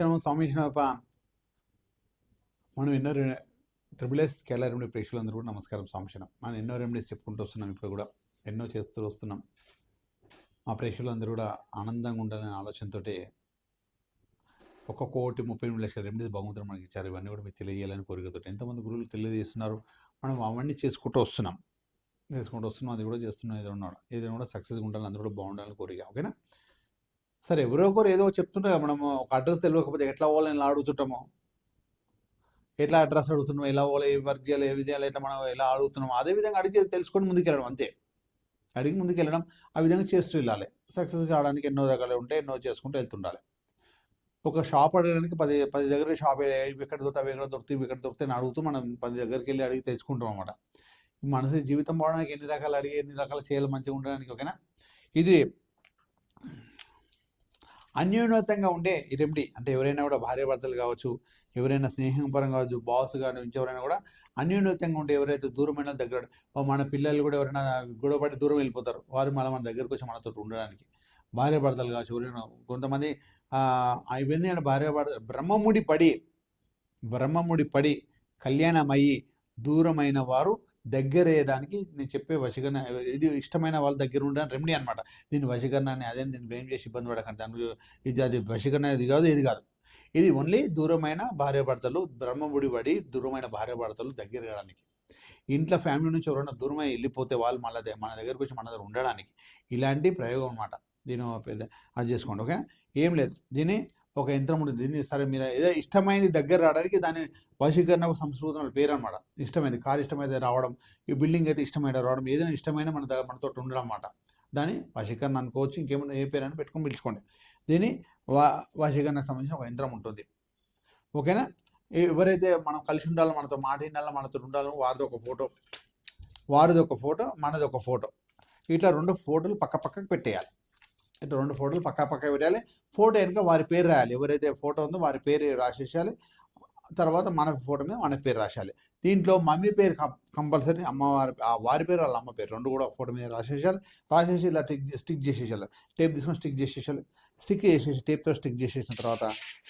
స్వామీశ్వరప్ప మనం ఎన్నో triple Kerala remedy ప్రేక్షకులందరూ కూడా నమస్కారం. స్వామిశనం మనం ఎన్నో రెమెడీస్ చెప్పుకుంటూ వస్తున్నాం, ఇప్పుడు కూడా ఎన్నో చేస్తూ వస్తున్నాం. మా ప్రేక్షకులందరూ కూడా ఆనందంగా ఉండాలనే ఆలోచనతో 1,30,30,000,000 రెమెడీస్ భగవంతుడు మనకి ఇచ్చారు. ఇవన్నీ కూడా మీకు తెలియజేయాలని కోరికతో ఎంతమంది గురువులు తెలియజేస్తున్నారు. మనం అవన్నీ చేసుకుంటూ వస్తున్నాం. అది కూడా చేస్తున్నాం. ఏదైనా కూడా సక్సెస్గా ఉండాలని, అందరూ కూడా బాగుండాలని కోరిక. ఓకేనా? సరే, ఎవరో ఒకరు ఏదో చెప్తుంటారు. మనము ఒక అడ్రస్ తెలియకపోతే ఎట్లా పోవాలని ఎలా అడుగుతుంటామో, ఎట్లా అడ్రస్ అడుగుతున్నాం, ఎలా పోవాలి, ఏ వర్క్ చేయాలి, ఏ విజయాలు, ఎట్లా మనం ఎలా అడుగుతున్నాం, అదేవిధంగా అడిగి తెలుసుకొని ముందుకెళ్ళడం. అంతే, అడిగి ముందుకెళ్ళడం, ఆ విధంగా చేస్తూ వెళ్ళాలి. సక్సెస్ కావడానికి ఎన్నో రకాలు ఉంటాయి, ఎన్నో చేసుకుంటూ వెళ్తుండాలి. ఒక షాప్ అడగడానికి 10 దగ్గర షాప్ ఇక్కడ దొరుకుతాయి, అవి ఎక్కడ దొరుకుతాయి, ఇవి ఎక్కడ దొరుకుతాయి అని అడుగుతూ మనం 10 దగ్గరికి వెళ్ళి అడిగి తెచ్చుకుంటాం అన్నమాట. మనసు జీవితం పోవడానికి ఎన్ని రకాలు అడిగి ఎన్ని రకాలు చేయాలి మంచిగా ఉండడానికి. ఓకేనా? ఇది అన్యోన్యతంగా ఉండే ఈ రెమెడీ. అంటే ఎవరైనా కూడా భార్యాభర్తలు కావచ్చు, ఎవరైనా స్నేహం పరంగా కావచ్చు, బాస్ కానీ ఇంకెవరైనా కూడా అన్యోన్యతంగా ఉంటే, ఎవరైతే దూరమైన దగ్గర, మన పిల్లలు కూడా ఎవరైనా గొడవపడి దూరం వెళ్ళిపోతారు, వారు మళ్ళీ మన దగ్గరకు వచ్చి మనతో ఉండడానికి. భార్యాభర్తలు కావచ్చు, ఎవరైనా కొంతమంది ఇవన్నీ అంటే భార్యాభర్త బ్రహ్మముడి పడి కళ్యాణమయ్యి దూరమైన వారు దగ్గరేయడానికి నేను చెప్పే వశీకరణ. ఇది ఇష్టమైన వాళ్ళ దగ్గర ఉండడానికి రెమెడీ అనమాట. దీని వశీకరణాన్ని అదే దీన్ని బ్లేమ్ చేసి ఇబ్బంది పడకండి. దాని ఇది అది వశీకరణ ఇది కాదు, ఇది కాదు. ఇది ఓన్లీ దూరమైన భార్యాభర్తలు, బ్రహ్మముడి పడి దూరమైన భార్యాభర్తలు దగ్గర కావడానికి. ఇంట్లో ఫ్యామిలీ నుంచి ఎవరైనా దూరమై వెళ్ళిపోతే వాళ్ళు మళ్ళీ మన దగ్గరకు వచ్చి మన దగ్గర ఉండడానికి ఇలాంటి ప్రయోగం అనమాట. దీని పెద్ద అది చేసుకోండి. ఓకే, ఏం లేదు. దీన్ని ఒక యంత్రం ఉంటుంది. దీన్ని సరే మీరు ఏదో ఇష్టమైనది దగ్గర రావడానికి దాన్ని వశీకరణ సంస్కృతం పేరు అనమాట. ఇష్టమైనది కారు ఇష్టమైనది రావడం, ఈ బిల్డింగ్ అయితే ఇష్టమైన రావడం, ఏదైనా ఇష్టమైన మనతో ఉండడం అన్నమాట. దాన్ని వశీకరణ అనుకోవచ్చు, ఇంకేమైనా ఏ పేరు అని పెట్టుకొని పిలుచుకోండి. దీన్ని వశీకరణకు సంబంధించిన ఒక యంత్రం ఉంటుంది. ఓకేనా? ఎవరైతే మనం కలిసి ఉండాలో, మనతో మాట వినాలో, మనతో ఉండాలో, వారిది ఒక ఫోటో, మనది ఒక ఫోటో, ఇట్లా 2 ఫోటోలు పక్కకు పెట్టేయాలి. ఇట్లా 2 ఫోటోలు పక్క పెట్టాలి. ఫోటో వెనుక వారి పేరు రాయాలి. ఎవరైతే ఫోటో ఉందో వారి పేరు రాసేసాలి. తర్వాత మన ఫోటో మీద మన పేరు రాసేయాలి. దీంట్లో మమ్మీ పేరు కంపల్సరీ, అమ్మవారి వారి పేరు వాళ్ళ అమ్మ పేరు 2 కూడా ఫోటో మీద రాసేసాలి. ఇలా స్టిక్ చేసేసాలి. టేప్ తీసుకొని స్టిక్ చేసేసి టేప్తో స్టిక్ చేసేసిన తర్వాత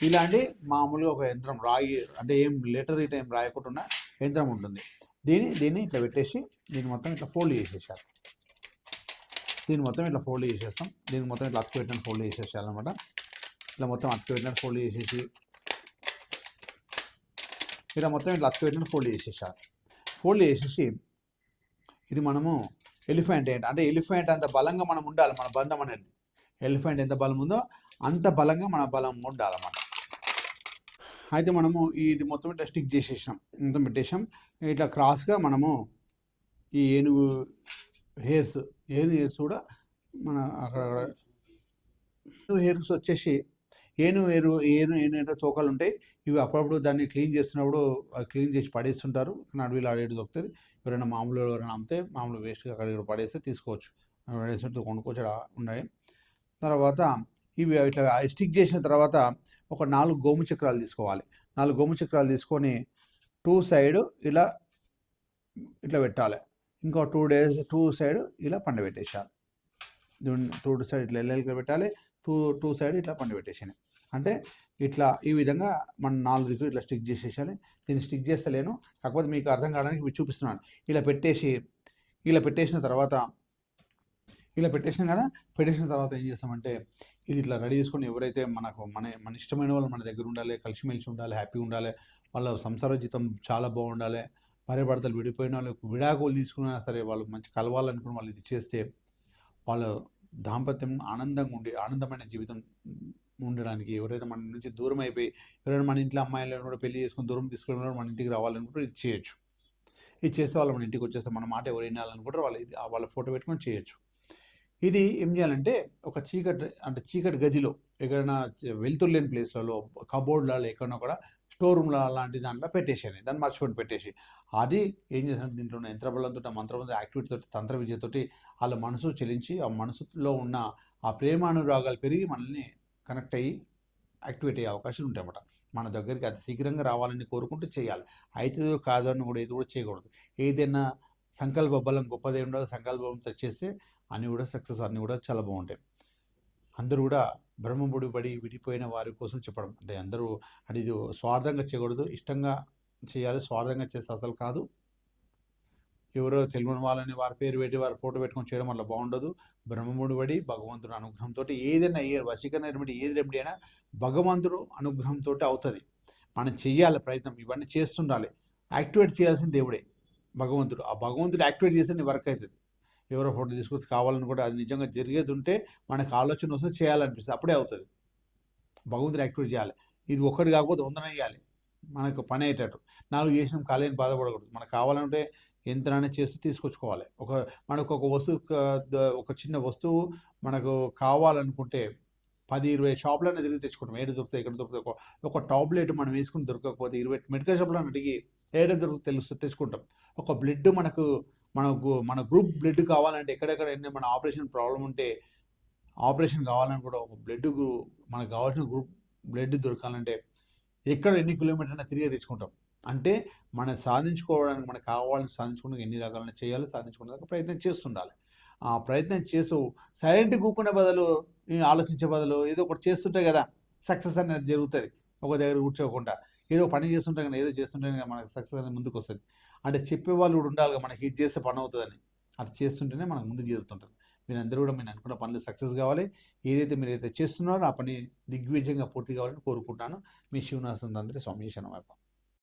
ఇలాంటి మామూలుగా ఒక యంత్రం రాయి, అంటే ఏం లెటర్ ఇట్లా ఏం రాయకుండా యంత్రం ఉంటుంది. దీన్ని ఇట్లా పెట్టేసి దీన్ని మొత్తం ఇట్లా ఫోల్డ్ చేసేసాలి. దీన్ని మొత్తం ఇట్లా ఫోల్డ్ చేసేస్తాం. దీన్ని మొత్తం ఇట్లా అతుకు పెట్టినట్టు ఫోల్డ్ చేసేసాలన్నమాట. ఇట్లా మొత్తం అతుకు పెట్టినట్టు ఫోల్డ్ చేసేసి ఫోల్డ్ చేసేసి ఇది మనము ఎలిఫెంట్ అంత బలంగా మనం ఉండాలి. మన బంధం అనేది ఎలిఫెంట్ ఎంత బలం ఉందో అంత బలంగా మన బలం ఉండాలన్నమాట. అయితే మనము ఇది మొత్తం ఇట్లా స్టిక్ చేసేసాం, మొత్తం పెట్టేసాం. ఇట్లా క్రాస్గా మనము ఈ ఏనుగు హెయిర్స్ కూడా మన అక్కడ హెయిర్స్ వచ్చేసి ఏను తోకలు ఉంటాయి. ఇవి అప్పుడప్పుడు దాన్ని క్లీన్ చేస్తున్నప్పుడు క్లీన్ చేసి పడేస్తుంటారు. నడువిలో ఆడేది దొరుకుతుంది. ఎవరైనా ఎవరైనా అమ్మితే మామూలు వేస్ట్గా అక్కడ పడేస్తే తీసుకోవచ్చు, పడేసి కొనుక్కోవచ్చు ఉన్నాయి. తర్వాత ఇవి ఇట్లా స్టిక్ చేసిన తర్వాత ఒక 4 గోము చక్రాలు తీసుకోవాలి. 4 గోము చక్రాలు తీసుకొని 2 సైడ్ ఇట్లా పెట్టాలి. ఇంకో 2 సైడ్ ఇలా పండబెట్టేసాలి. 2 సైడ్ ఇట్లా ఎల్లెల్గా పెట్టాలి. 2 సైడ్ ఇట్లా పండబెట్టేసాను. అంటే ఇట్లా ఈ విధంగా మనం 4 దిక్కులు ఇట్లా స్టిక్ చేసేసాలి. దీన్ని స్టిక్ చేస్తలేను, కాకపోతే మీకు అర్థం కావడానికి ఇవి చూపిస్తున్నాను. ఇలా పెట్టేసిన తర్వాత పెట్టేసిన తర్వాత ఏం చేస్తామంటే, ఇది ఇట్లా రెడీ చేసుకొని ఎవరైతే మన ఇష్టమైన వాళ్ళు మన దగ్గర ఉండాలి, కలిసిమెలిసి ఉండాలి, హ్యాపీగా ఉండాలి, వాళ్ళ సంసార జీవితం చాలా బాగుండాలి. భార్యాభర్తలు విడిపోయిన వాళ్ళకు విడాకులు తీసుకున్నా సరే వాళ్ళు మంచి కలవాలనుకుని వాళ్ళు ఇది చేస్తే వాళ్ళ దాంపత్యం ఆనందమైన జీవితం ఉండడానికి, ఎవరైతే మన నుంచి దూరం అయిపోయి ఎవరైనా మన ఇంట్లో అమ్మాయిలను కూడా పెళ్లి చేసుకుని దూరం తీసుకుని మన ఇంటికి రావాలనుకుంటే ఇది చేయొచ్చు. ఇది చేస్తే వాళ్ళు మన ఇంటికి వచ్చేస్తే మన మాట ఎవరు వినాలనుకుంటారో వాళ్ళ ఫోటో పెట్టుకొని చేయొచ్చు. ఇది ఏం చేయాలంటే ఒక చీకటి గదిలో, ఎక్కడైనా వెలుతురు లేని ప్లేస్లలో, కబోర్డ్లలో, ఎక్కడైనా కూడా స్టోర్ రూమ్లో అలాంటి దాంట్లో పెట్టేసాను. దాన్ని మర్చిపోయి పెట్టేసి అది ఏం చేసినట్టు దీంట్లో ఉన్న యంత్రబలంతో, మంత్రబలంతో, యాక్టివిటీతో, తంత్ర విద్యతోటి వాళ్ళ మనసు చెలించి ఆ మనసులో ఉన్న ఆ ప్రేమానురాగాలు పెరిగి మనల్ని కనెక్ట్ అయ్యి యాక్టివేట్ అయ్యే అవకాశాలు ఉంటాయన్నమాట. మన దగ్గరికి అతి శీఘ్రంగా రావాలని కోరుకుంటూ చేయాలి. అయితే కాదని కూడా ఇది కూడా చేయకూడదు. ఏదైనా సంకల్ప బలం గొప్పదే ఉండాలి. సంకల్పంతో చేస్తే అన్నీ కూడా సక్సెస్, అన్నీ కూడా చాలా బాగుంటాయి. అందరూ కూడా బ్రహ్మముడి బడి విడిపోయిన వారి కోసం చెప్పడం. అంటే అందరూ అంటే ఇది స్వార్థంగా చేయకూడదు. ఇష్టంగా చేయాలి. స్వార్థంగా చేస్తే అసలు కాదు. ఎవరో తెలియని వాళ్ళని వారి పేరు పెట్టి వారి ఫోటో పెట్టుకొని చేయడం వల్ల బాగుండదు. బ్రహ్మముడి బడి భగవంతుడి అనుగ్రహంతో ఏదైనా వశీకరణ రెమెడీ ఏది రెమెడీ అయినా భగవంతుడు అనుగ్రహంతో అవుతుంది. మనం చెయ్యాలి ప్రయత్నం. ఇవన్నీ చేస్తుండాలి. యాక్టివేట్ చేయాల్సిన దేవుడే భగవంతుడు. ఆ భగవంతుడు యాక్టివేట్ చేస్తే నీ వర్క్ అవుతుంది. ఎవరో ఫోటో తీసుకొచ్చి కావాలని కూడా అది నిజంగా జరిగేది ఉంటే మనకు ఆలోచన వస్తే చేయాలనిపిస్తుంది. అప్పుడే అవుతుంది. భగవంతుడు యాక్టివేట్ చేయాలి. ఇది ఒక్కటి కాకపోతే 100 చేయాలి. మనకు పని అయ్యేటట్టు. 4 చేసినాం కాలేని బాధపడకూడదు. మనకు కావాలంటే ఎంతనైనా చేస్తూ తీసుకొచ్చుకోవాలి. మనకు ఒక వస్తువు ఒక చిన్న వస్తువు మనకు కావాలనుకుంటే 10, 20 షాపులన్నీ తిరిగి తెచ్చుకుంటాం. ఏడు దొరుకుతాయి, ఎక్కడ దొరుకుతాయి. ఒక టాబ్లెట్ మనం వేసుకుని దొరకకపోతే 20 మెడికల్ షాప్‌లో అడిగి ఏడ దొరుకుతుందో తెచ్చుకుంటాం. ఒక బ్లడ్ మన గ్రూప్ బ్లడ్ కావాలంటే ఎక్కడెక్కడ మన ఆపరేషన్ ప్రాబ్లమ్ ఉంటే ఆపరేషన్ కావాలని కూడా ఒక మనకు కావాల్సిన గ్రూప్ బ్లడ్ దొరకాలంటే ఎన్ని కిలోమీటర్లైనా తిరిగి తెచ్చుకుంటాం. అంటే మనం సాధించుకోవడానికి మనకు కావాలని సాధించుకోవడానికి ఎన్ని రకాలైన చేయాలి, సాధించుకోవడానికి ప్రయత్నం చేస్తుండాలి. ఆ ప్రయత్నం చేస్తూ సైలెంట్‌గా కూకునే బదులు, ఆలోచించే బదులు ఏదో ఒకటి చేస్తుంటే కదా సక్సెస్ అనేది జరుగుతుంది. ఒక దగ్గర కూర్చోకుండా ఏదో పని చేస్తుంటే కానీ ఏదో చేస్తుంటే మనకు సక్సెస్ అనేది ముందుకు వస్తుంది. అంటే చెప్పేవాళ్ళు కూడా ఉండాలి, మనకి ఇది చేస్తే పని అవుతుందని. అది చేస్తుంటేనే మనకు ముందుకు జరుగుతుంటుంది. మీరందరూ కూడా మీరు అనుకున్న పనులు సక్సెస్ కావాలి. ఏదైతే మీరైతే చేస్తున్నారో ఆ పని దిగ్విజయంగా పూర్తి కావాలని కోరుకుంటున్నాను. మీ శివనాథ్ స్వామి శరణమయ్యప్ప.